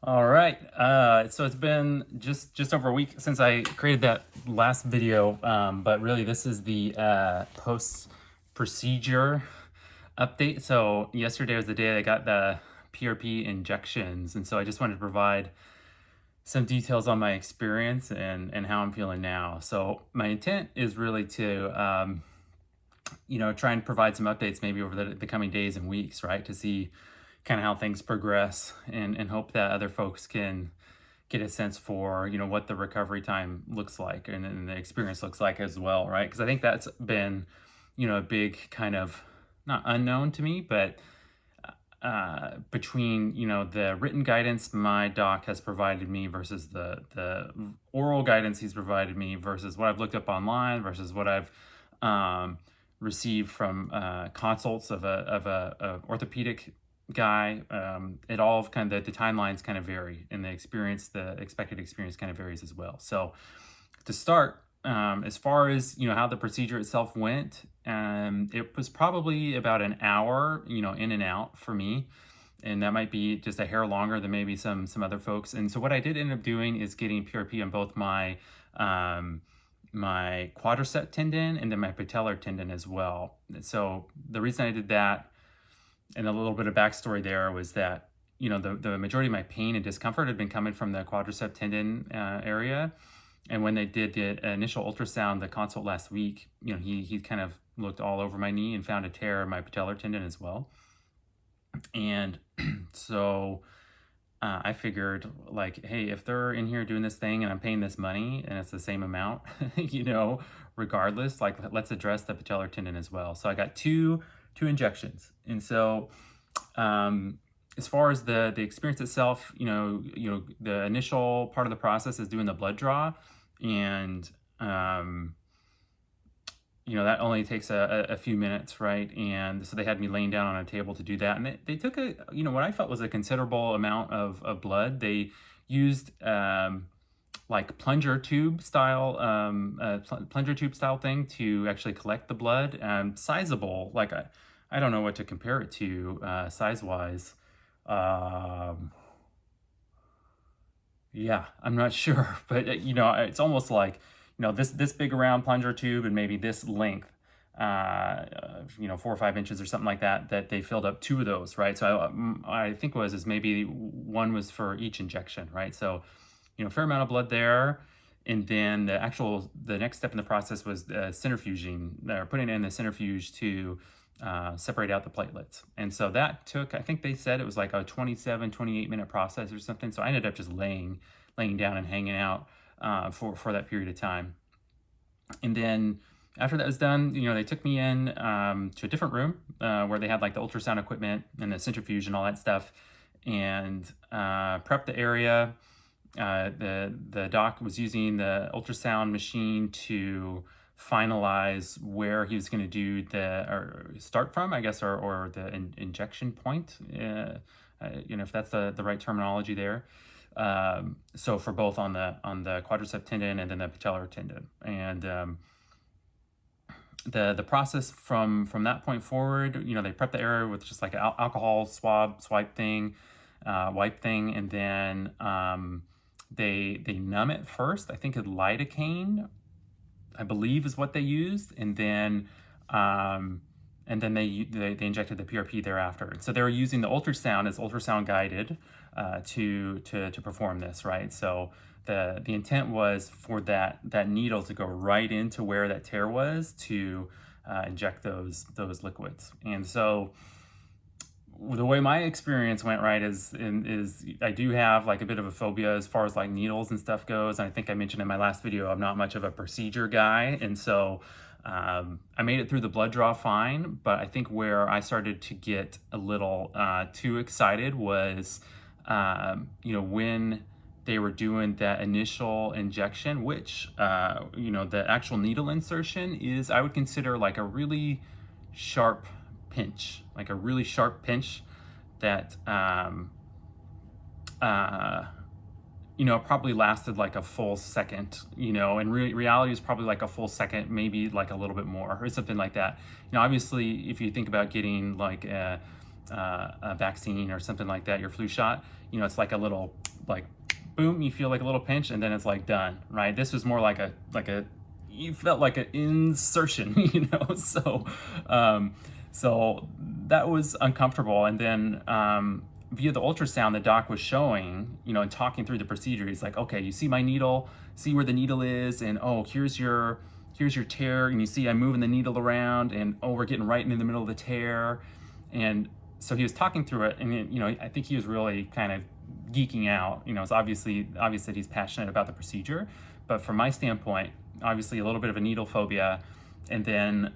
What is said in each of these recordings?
All right. So it's been just over a week since I created that last video, but really this is the post procedure update. So yesterday was the day I got the PRP injections, and so I just wanted to provide some details on my experience and how I'm feeling now. So my intent is really to try and provide some updates maybe over the coming days and weeks, right, to see kind of how things progress and hope that other folks can get a sense for what the recovery time looks like and the experience looks like as well, right? Because I think that's been a big kind of not unknown to me, but between the written guidance my doc has provided me versus the oral guidance he's provided me versus what I've looked up online versus what I've received from consults of a orthopedic guy. It all kind of the timelines kind of vary, and the expected experience kind of varies as well. So to start, as far as how the procedure itself went, it was probably about an hour, in and out for me, and that might be just a hair longer than maybe some other folks. And so what I did end up doing is getting PRP on both my quadricep tendon and then my patellar tendon as well. So the reason I did that, and a little bit of backstory there, was that the majority of my pain and discomfort had been coming from the quadricep tendon area. And when they did the initial ultrasound, the consult last week, he kind of looked all over my knee and found a tear in my patellar tendon as well. And so I figured, like, hey, if they're in here doing this thing and I'm paying this money and it's the same amount, regardless, like, let's address the patellar tendon as well. So I got two injections. And so as far as the experience itself, the initial part of the process is doing the blood draw, and that only takes a few minutes, right? And so they had me laying down on a table to do that, and they took what I felt was a considerable amount of blood. They used like plunger tube style thing to actually collect the blood. Sizable, like I don't know what to compare it to size wise. Yeah, I'm not sure, but it's almost like this big around plunger tube and maybe this length, 4 or 5 inches or something like that. That they filled up two of those, right? So I think is maybe one was for each injection, right? So a fair amount of blood there. And then the next step in the process was centrifuging, or putting in the centrifuge to separate out the platelets. And so that took, I think they said it was like a 28 minute process or something. So I ended up just laying down and hanging out for that period of time. And then after that was done, they took me in to a different room where they had like the ultrasound equipment and the centrifuge and all that stuff, and prepped the area. The doc was using the ultrasound machine to finalize where he was going to do or start from, I guess, or the injection point, if that's the right terminology there. So for both on the quadricep tendon and then the patellar tendon. And the process from that point forward, they prep the area with just like an alcohol wipe thing, and then they numb it first. I think it's lidocaine, I believe, is what they used, and then they injected the PRP thereafter. So they were using the ultrasound as ultrasound guided to perform this, right? So the intent was for that needle to go right into where that tear was to inject those liquids. And so the way my experience went, right, is I do have like a bit of a phobia as far as like needles and stuff goes. And I think I mentioned in my last video, I'm not much of a procedure guy. And so I made it through the blood draw fine, but I think where I started to get a little too excited was, when they were doing that initial injection, which, the actual needle insertion is, I would consider like a really sharp pinch, that probably lasted like a full second, and reality is probably like a full second, maybe like a little bit more or something like that. Obviously, if you think about getting like a vaccine or something like that, your flu shot, it's like a little like, boom, you feel like a little pinch, and then it's like done, right? This was more like a you felt like an insertion, so that was uncomfortable. And then via the ultrasound, the doc was showing, and talking through the procedure. He's like, okay, you see my needle, see where the needle is, and oh, here's your tear, and you see I'm moving the needle around, and oh, we're getting right into the middle of the tear. And so he was talking through it, and I think he was really kind of geeking out. It's obvious that he's passionate about the procedure, but from my standpoint, obviously a little bit of a needle phobia, and then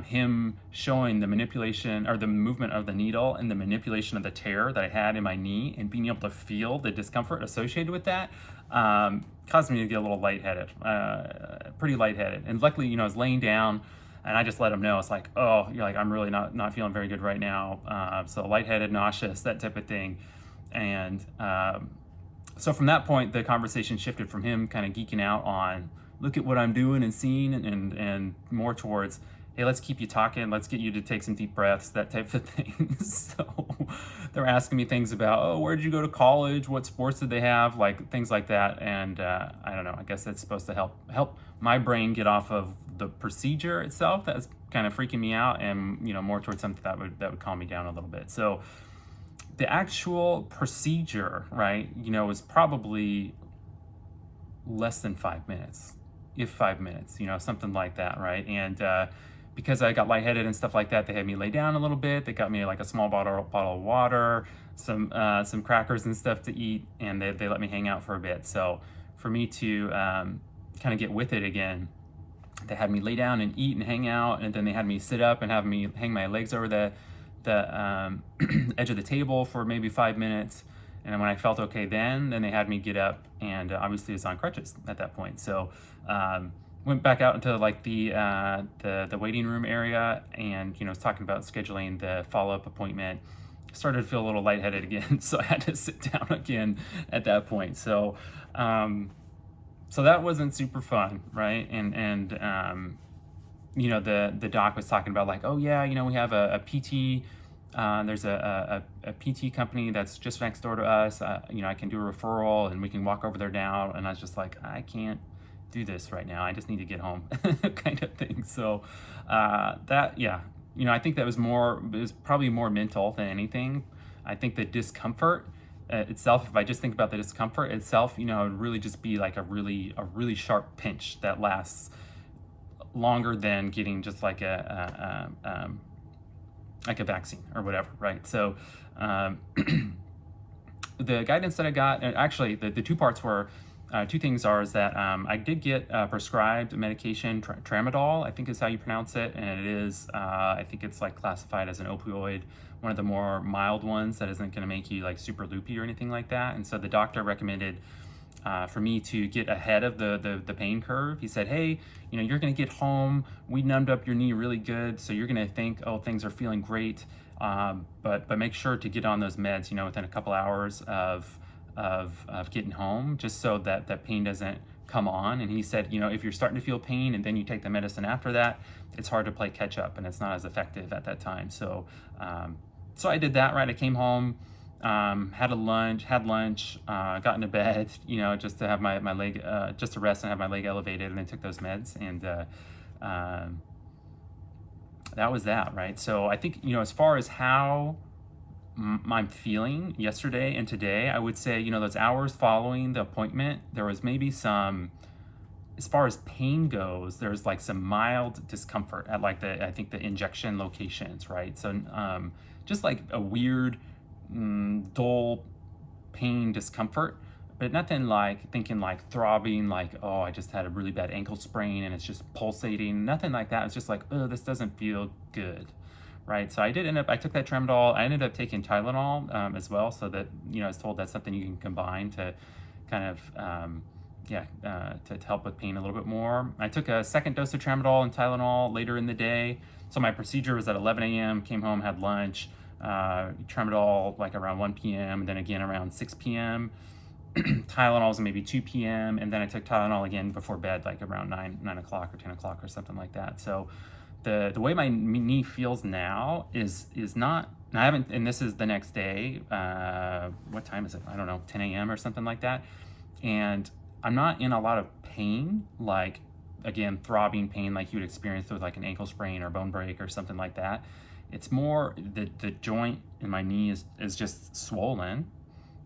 him showing the manipulation or the movement of the needle and the manipulation of the tear that I had in my knee, and being able to feel the discomfort associated with that, caused me to get a little lightheaded, pretty lightheaded. And luckily, I was laying down, and I just let him know. It's like, oh, you're like, I'm really not feeling very good right now. So lightheaded, nauseous, that type of thing. And so from that point, the conversation shifted from him kind of geeking out on, look at what I'm doing and seeing, and more towards, hey, let's keep you talking, let's get you to take some deep breaths, that type of thing. So they're asking me things about, oh, where did you go to college? What sports did they have? Like things like that. And I don't know, I guess that's supposed to help my brain get off of the procedure itself that's kind of freaking me out, and more towards something that would calm me down a little bit. So the actual procedure, right, was probably less than 5 minutes, if 5 minutes, something like that, right? And because I got lightheaded and stuff like that, they had me lay down a little bit. They got me like a small bottle of water, some crackers and stuff to eat, and they let me hang out for a bit. So for me to kind of get with it again, they had me lay down and eat and hang out, and then they had me sit up and have me hang my legs over the edge of the table for maybe 5 minutes. And when I felt okay, then they had me get up, and obviously I was on crutches at that point. So went back out into like the waiting room area, and was talking about scheduling the follow-up appointment. Started to feel a little lightheaded again, so I had to sit down again at that point. So so that wasn't super fun, right? And the doc was talking about like, oh yeah, we have a PT. There's a PT company that's just next door to us. I can do a referral, and we can walk over there now. And I was just like, I can't do this right now. I just need to get home, kind of thing. So I think it was probably more mental than anything. I think the discomfort itself, if I just think about the discomfort itself, it would really just be like a really sharp pinch that lasts longer than getting just like a vaccine or whatever, right? So the guidance that I got, and actually the two parts were, two things is that I did get prescribed medication, tramadol, I think is how you pronounce it, and it is, I think it's like classified as an opioid, one of the more mild ones that isn't going to make you like super loopy or anything like that. And so the doctor recommended for me to get ahead of the pain curve. He said, hey, you're going to get home. We numbed up your knee really good, so you're going to think, oh, things are feeling great. But make sure to get on those meds, within a couple hours of getting home, just so that pain doesn't come on. And he said, if you're starting to feel pain and then you take the medicine after that, it's hard to play catch up, and it's not as effective at that time. So so I did that, right? I came home, had lunch, got into bed, just to have my leg, just to rest and have my leg elevated, and then took those meds, and that was that, right? So I think, as far as how I'm feeling yesterday and today, I would say, those hours following the appointment, there was maybe some, as far as pain goes, there's like some mild discomfort at like I think the injection locations, right? So just like a weird, dull pain discomfort, but nothing like thinking like throbbing, like, oh, I just had a really bad ankle sprain and it's just pulsating, nothing like that. It's just like, oh, this doesn't feel good, right? So I took that tramadol. I ended up taking Tylenol as well, so that, I was told that's something you can combine to kind of, to help with pain a little bit more. I took a second dose of tramadol and Tylenol later in the day. So my procedure was at 11 a.m., came home, had lunch, tramadol like around 1 p.m., and then again around 6 p.m. Tylenol was maybe 2 p.m., and then I took Tylenol again before bed, like around 9 o'clock or 10 o'clock or something like that. So the way my knee feels now is not. I haven't, and this is the next day. What time is it? I don't know, 10 a.m. or something like that. And I'm not in a lot of pain, like, again, throbbing pain like you would experience with like an ankle sprain or bone break or something like that. It's more the joint in my knee is just swollen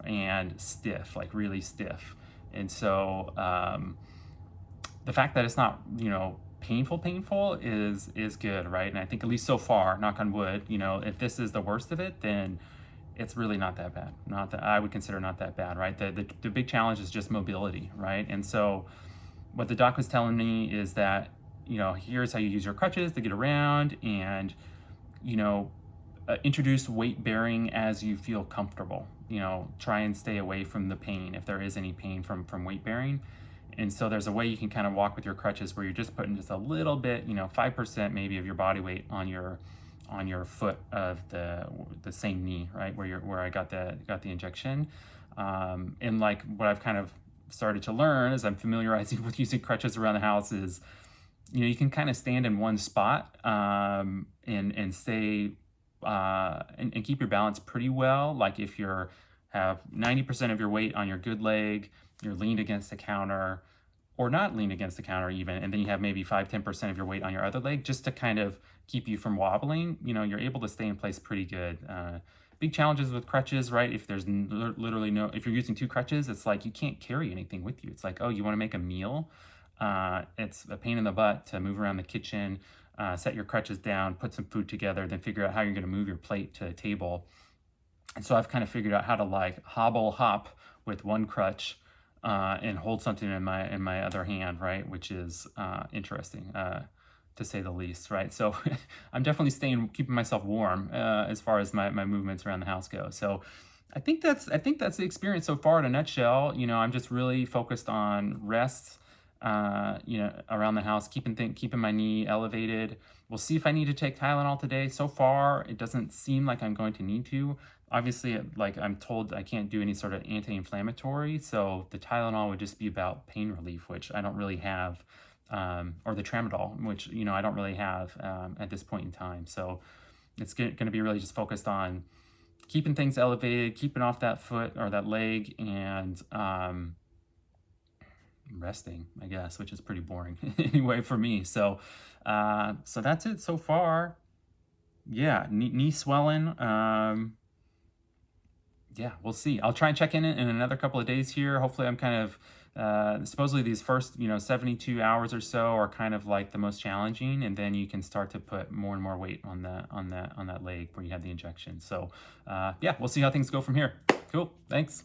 and stiff, like really stiff. And so the fact that it's not, painful is good, right? And I think, at least so far, knock on wood, if this is the worst of it, then it's really not that bad. Not that I would consider not that bad, right? The big challenge is just mobility, right? And so what the doc was telling me is that, here's how you use your crutches to get around, and, introduce weight bearing as you feel comfortable. Try and stay away from the pain, if there is any pain from weight bearing. And so there's a way you can kind of walk with your crutches where you're just putting just a little bit, 5% maybe of your body weight on your foot of the same knee, right, where I got the injection. And like what I've kind of started to learn as I'm familiarizing with using crutches around the house is, you can kind of stand in one spot and stay and keep your balance pretty well. Like if you're have 90% of your weight on your good leg, you're leaned against the counter, or not leaned against the counter even, and then you have maybe 5-10% of your weight on your other leg, just to kind of keep you from wobbling, you're able to stay in place pretty good. Big challenges with crutches, right? If there's literally if you're using two crutches, it's like you can't carry anything with you. It's like, oh, you want to make a meal? It's a pain in the butt to move around the kitchen, set your crutches down, put some food together, then figure out how you're going to move your plate to a table. And so I've kind of figured out how to like hop with one crutch and hold something in my other hand, right? Which is interesting, to say the least, right? So I'm definitely keeping myself warm as far as my movements around the house go. So I think that's the experience so far in a nutshell. I'm just really focused on rest, around the house, keeping my knee elevated. We'll see if I need to take Tylenol today. So far, it doesn't seem like I'm going to need to. Obviously, like I'm told, I can't do any sort of anti-inflammatory, so the Tylenol would just be about pain relief, which I don't really have, or the tramadol, which I don't really have at this point in time. So it's going to be really just focused on keeping things elevated, keeping off that foot or that leg, and resting, I guess, which is pretty boring anyway for me. So so that's it so far. Yeah, knee swelling. Yeah, we'll see. I'll try and check in another couple of days here. Hopefully I'm kind of supposedly these first 72 hours or so are kind of like the most challenging, and then you can start to put more and more weight on that leg where you had the injection. So yeah, we'll see how things go from here. Cool, thanks.